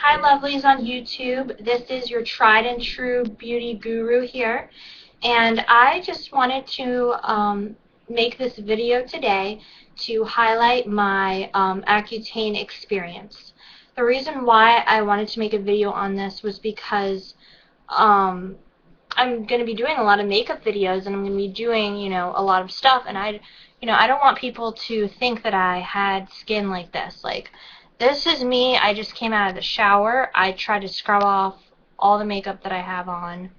Hi lovelies on YouTube, this is your tried and true beauty guru here, and I just wanted to make this video today to highlight my Accutane experience. The reason why I wanted to make a video on this was because I'm going to be doing a lot of makeup videos, and I'm going to be doing, a lot of stuff, and I don't want people to think that I had skin like this. This is me. I just came out of the shower. I tried to scrub off all the makeup that I have on,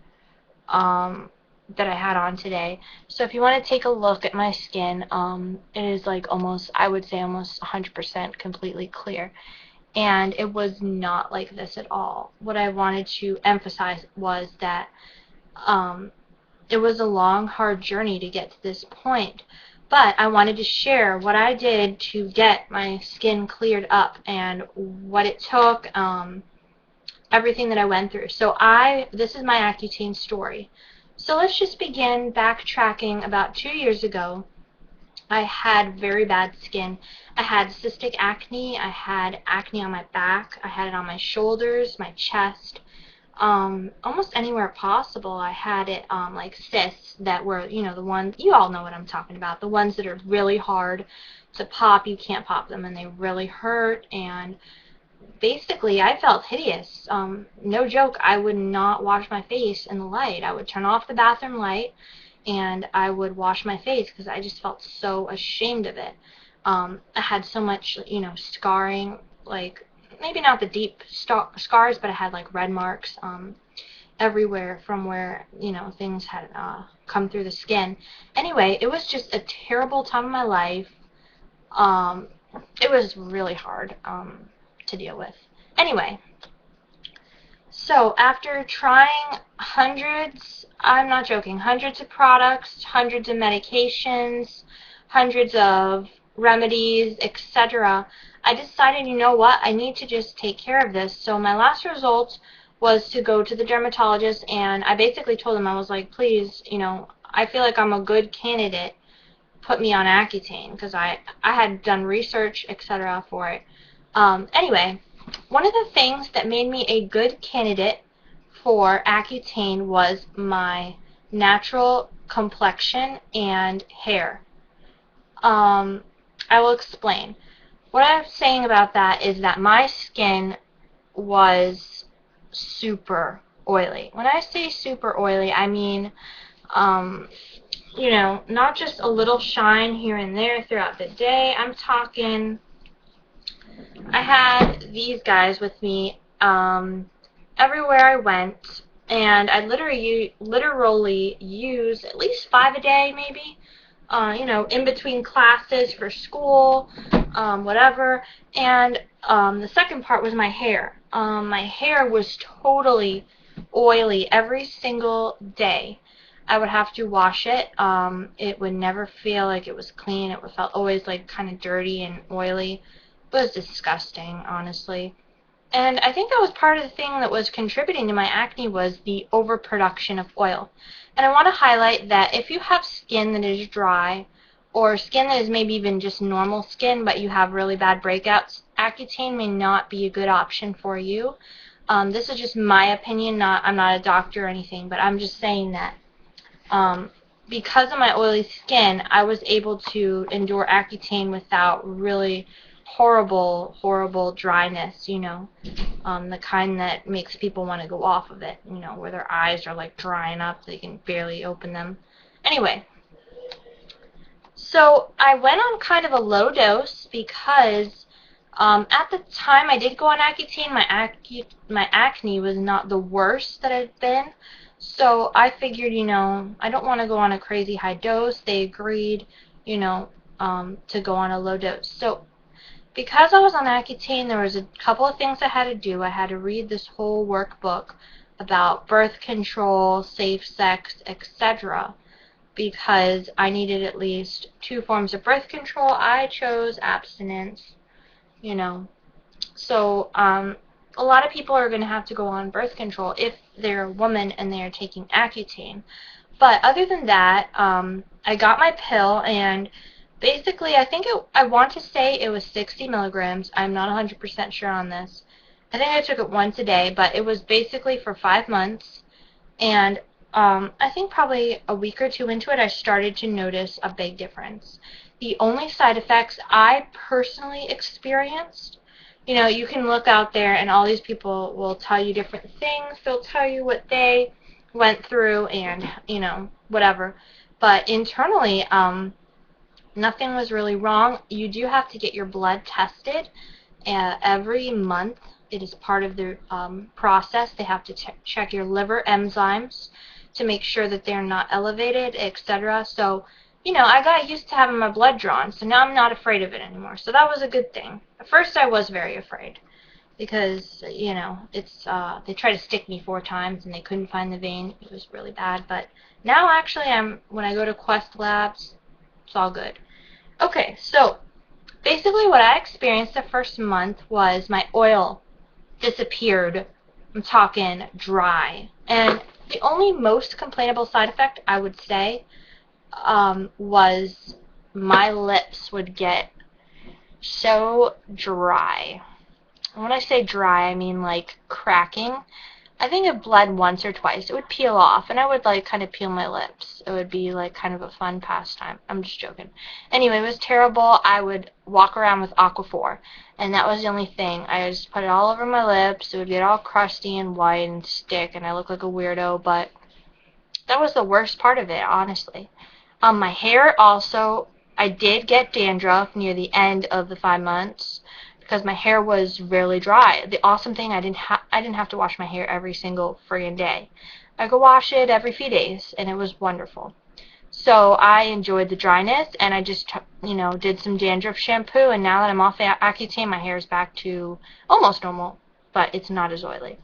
that I had on today. So if you want to take a look at my skin, it is like almost, I would say almost 100% completely clear. And it was not like this at all. What I wanted to emphasize was that it was a long, hard journey to get to this point. But I wanted to share what I did to get my skin cleared up and what it took, everything that I went through. So this is my Accutane story. So let's just begin backtracking. About 2 years ago, I had very bad skin. I had cystic acne, I had acne on my back, I had it on my shoulders, my chest, almost anywhere possible. I had it like cysts that were, the ones, you all know what I'm talking about, the ones that are really hard to pop. You can't pop them and they really hurt, and basically I felt hideous. No joke, I would not wash my face in the light. I would turn off the bathroom light and I would wash my face because I just felt so ashamed of it. I had so much, scarring, like maybe not the deep scars, but I had like red marks everywhere from where, things had come through the skin. Anyway, it was just a terrible time of my life. It was really hard to deal with. Anyway, so after trying hundreds, I'm not joking, hundreds of products, hundreds of medications, hundreds of remedies, etc., I decided, you know what, I need to just take care of this. So my last result was to go to the dermatologist, and I basically told him, I was like, please, I feel like I'm a good candidate. Put me on Accutane, because I had done research, etc. for it. Anyway, one of the things that made me a good candidate for Accutane was my natural complexion and hair. I will explain. What I'm saying about that is that my skin was super oily. When I say super oily, I mean, not just a little shine here and there throughout the day. I'm talking, I had these guys with me everywhere I went, and I literally use at least 5 a day, maybe. In between classes for school, whatever. And the second part was my hair. My hair was totally oily every single day. I would have to wash it. It would never feel like it was clean. It felt always like kind of dirty and oily. It was disgusting, honestly. And I think that was part of the thing that was contributing to my acne, was the overproduction of oil. And I want to highlight that if you have skin that is dry, or skin that is maybe even just normal skin, but you have really bad breakouts, Accutane may not be a good option for you. This is just my opinion. I'm not a doctor or anything, but I'm just saying that because of my oily skin, I was able to endure Accutane without really horrible dryness, the kind that makes people want to go off of it, where their eyes are like drying up, they can barely open them. Anyway, so I went on kind of a low dose because at the time I did go on Accutane, my acne was not the worst that it had been. So I figured, I don't want to go on a crazy high dose. They agreed, to go on a low dose. So because I was on Accutane, there was a couple of things I had to do. I had to read this whole workbook about birth control, safe sex, etc., because I needed at least 2 forms of birth control. I chose abstinence, So a lot of people are going to have to go on birth control if they're a woman and they are taking Accutane. But other than that, I got my pill, and basically, I want to say it was 60 milligrams. I'm not 100% sure on this. I think I took it once a day, but it was basically for 5 months. And I think probably a week or two into it, I started to notice a big difference. The only side effects I personally experienced, you know, you can look out there and all these people will tell you different things. They'll tell you what they went through and, you know, whatever. But internally, nothing was really wrong. You do have to get your blood tested every month. It is part of the process. They have to check your liver enzymes to make sure that they're not elevated, etc. So, you know, I got used to having my blood drawn, so now I'm not afraid of it anymore. So that was a good thing. At first I was very afraid because, you know, it's they tried to stick me 4 times and they couldn't find the vein. It was really bad, but now actually when I go to Quest Labs, it's all good. Okay, so basically what I experienced the first month was my oil disappeared. I'm talking dry. And the only most complainable side effect, I would say, was my lips would get so dry. And when I say dry, I mean like cracking. I think it bled once or twice. It would peel off, and I would like kind of peel my lips. It would be like kind of a fun pastime. I'm just joking. Anyway, it was terrible. I would walk around with Aquaphor, and that was the only thing. I just put it all over my lips. It would get all crusty and white and stick, and I look like a weirdo, but that was the worst part of it, honestly. My hair also, I did get dandruff near the end of the 5 months because my hair was really dry. The awesome thing, I didn't have to wash my hair every single friggin' day. I could wash it every few days, and it was wonderful. So I enjoyed the dryness, and I just, you know, did some dandruff shampoo, and now that I'm off Accutane, my hair is back to almost normal, but it's not as oily.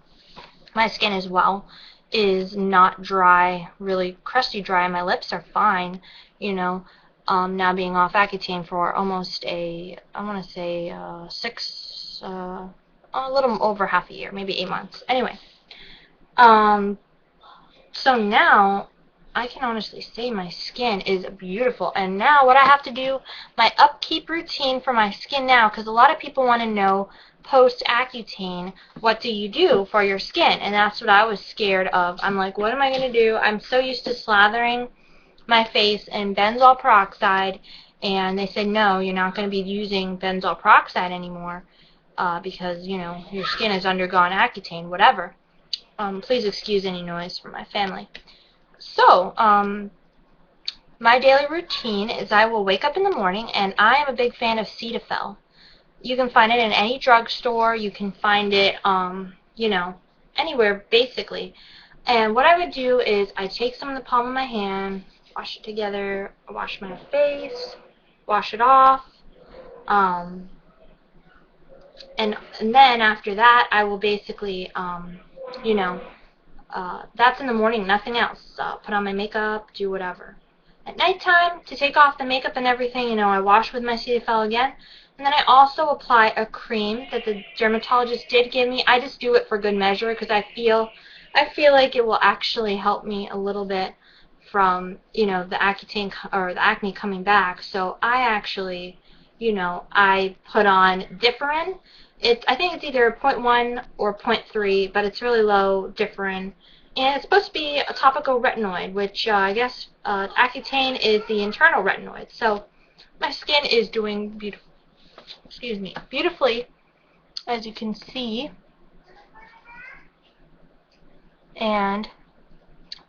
My skin as well is not dry, really crusty dry. My lips are fine, you know. Now being off Accutane for almost I want to say a little over half a year, maybe 8 months. Anyway, so now I can honestly say my skin is beautiful. And now what I have to do, my upkeep routine for my skin now, because a lot of people want to know post Accutane, what do you do for your skin? And that's what I was scared of. I'm like, what am I going to do? I'm so used to slathering my face in benzoyl peroxide, and they said, no, you're not going to be using benzoyl peroxide anymore because, you know, your skin has undergone Accutane, whatever. Please excuse any noise from my family. So, my daily routine is I will wake up in the morning, and I am a big fan of Cetaphil. You can find it in any drugstore. You can find it, you know, anywhere, basically. And what I would do is I take some in the palm of my hand, wash it together, wash my face, wash it off, and then after that I will basically, you know, that's in the morning, nothing else. Put on my makeup, do whatever. At nighttime, to take off the makeup and everything, you know, I wash with my Cetaphil again, and then I also apply a cream that the dermatologist did give me. I just do it for good measure because I feel like it will actually help me a little bit from, you know, the Accutane or the acne coming back. So I actually, you know, I put on Differin. I think it's either 0.1 or 0.3, but it's really low Differin. And it's supposed to be a topical retinoid, which I guess Accutane is the internal retinoid. So my skin is doing beautifully, as you can see. And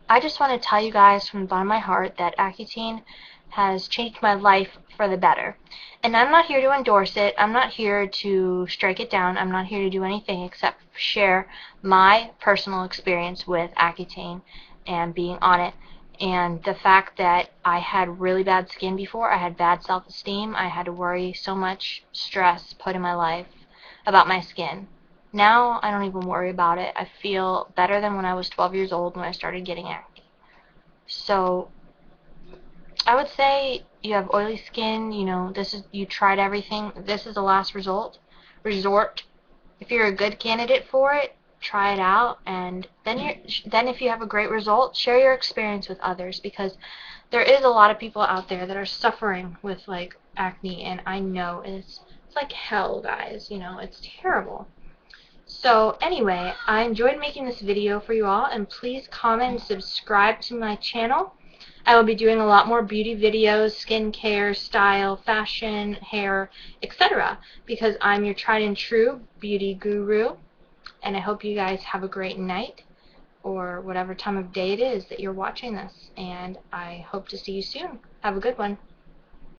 I just want to tell you guys from the bottom of my heart that Accutane has changed my life for the better. And I'm not here to endorse it. I'm not here to strike it down. I'm not here to do anything except share my personal experience with Accutane and being on it. And the fact that I had really bad skin before, I had bad self-esteem, I had to worry so much stress put in my life about my skin. Now I don't even worry about it. I feel better than when I was 12 years old when I started getting acne. So I would say you have oily skin, you know, you tried everything. This is the last resort. If you're a good candidate for it, try it out, and then if you have a great result, share your experience with others, because there is a lot of people out there that are suffering with like acne, and I know it's like hell, guys. You know, it's terrible. So anyway, I enjoyed making this video for you all, and please comment and subscribe to my channel. I will be doing a lot more beauty videos, skincare, style, fashion, hair, etc. because I'm your tried and true beauty guru, and I hope you guys have a great night or whatever time of day it is that you're watching this, and I hope to see you soon. Have a good one.